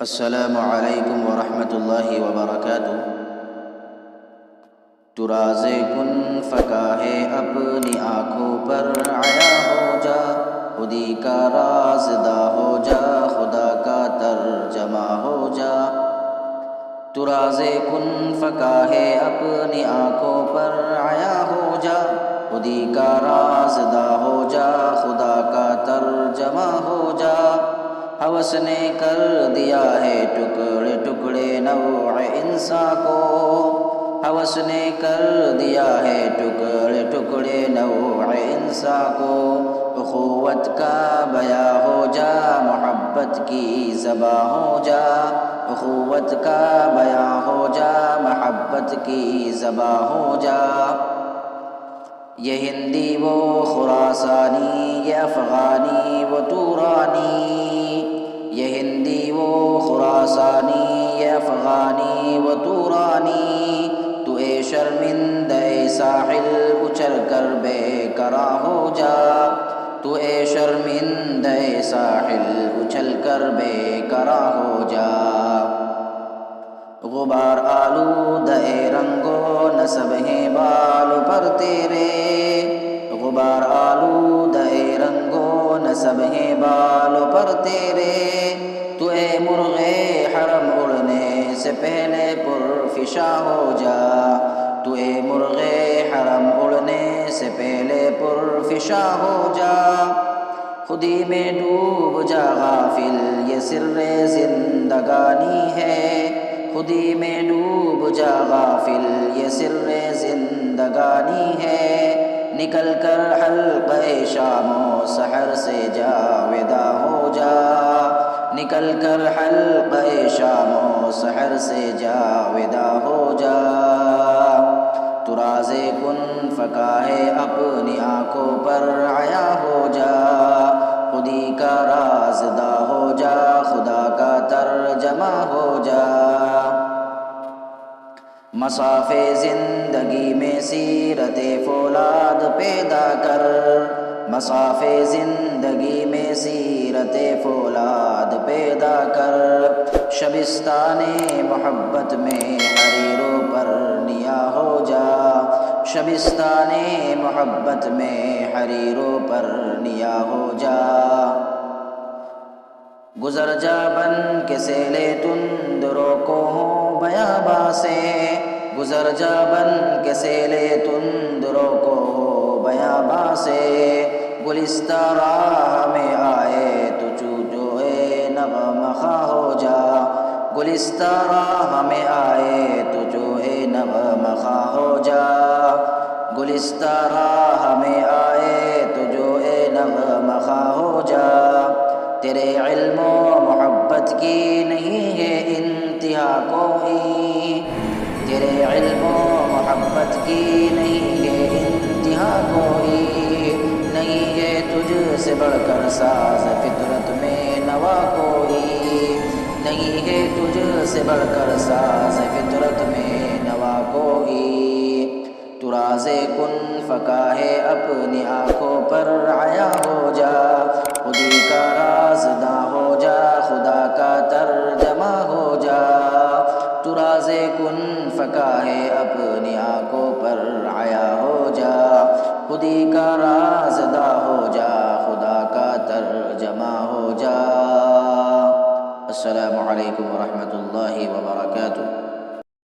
السلام علیکم ورحمۃ اللہ وبرکاتہ۔ تو راز کن فکا ہے اپنی آنکھوں پر عیا ہو جا، خودی کا رازدہ ہو جا، خدا کا ترجمہ ہو جا۔ تو راز کن فکا ہے اپنی آنکھوں پر عیا ہو جا، خودی کا رازدہ ہو جا، خدا کا ترجمہ ہو جا۔ ہوس نے کر دیا ہے ٹکڑے ٹکڑے نوع انساں کو، ہوس نے کر دیا ہے ٹکڑے ٹکڑے نوع انساں کو۔ اخوت کا بیاں ہو جا، محبت کی زباں ہو جا، اخوت کا بیاں ہو جا، محبت کی زباں ہو جا۔ یہ ہندی وہ خراسانی، یہ افغانی وہ تورانی، یہ ہندی وہ خراسانی، یہ افغانی وہ تورانی۔ تو اے شرمندہ ساحل اچھل کر بے قرار ہو جا، تو اے شرمندہ ساحل اچھل کر بے قرار ہو جا۔ غبار آلودہ رنگ و نسب ہیں بال پر تیرے، غبار آلودہ رنگ و نسب ہیں بال پر تیرے۔ تو اے مرغ حرم اڑنے سے پہلے پرفشاں ہو جا، تو اے مرغ حرم اڑنے سے پہلے پرفشاں ہو جا۔ خودی میں ڈوب جا غافل، یہ سر زندگانی ہے، خودی میں ڈوب جا غافل، یہ سر زندگانی ہے۔ نکل کر حلقہ شام و سحر سے جاوداں ہو جا، نکل کر حلقہ شام و سحر سے جاوداں ہو جا۔ تو راز کن فکا ہے اپنی آنکھوں پر عیا ہو جا، خودی کا رازدہ ہو جا، خدا کا ترجمہ ہو جا۔ مصاف زندگی میں سیرت فولاد پیدا کر، مصاف زندگی میں سیرت فولاد پیدا کر۔ شبستان محبت میں حریروں پر نیا ہو جا، شبستان محبت میں حریروں پر نیا ہو جا۔ گزر جا بن کے سیل تندروں کو ہوں بیاباں سے، گزر جا بن کے سیل تندروں کو ہو بیاباں سے۔ گلستہ راہ میں آئے تو چوجوئے نغمہ خواں ہو جا، گلستہ راہ میں آئے تو جوئے نغمہ خواں ہو جا، گلستہ راہ میں آئے تو جوئے نغمہ خواں ہو جا۔ تیرے علم و محبت کی نہیں ہے انتہا کوئی، تیرے علم و محبت کی نہیں ہے انتہا کوئی، نہیں ہے تجھ سے بڑھ کر ساز فطرت میں نوا کوئی، نہیں ہے تجھ سے بڑھ کر ساز فطرت میں نوا کوئی۔ تو راز کن فکا ہے اپنی آنکھوں پر عیا ہو جا، خودی کا رازدہ ہو جا، خدا کا ترجمہ ہو جا۔ تو راز کن فکا ہے اپنی آنکھوں پر عیا ہو جا، خودی کا رازدہ ہو جا، خدا کا ترجمہ ہو جا۔ السلام علیکم ورحمۃ اللہ وبرکاتہ۔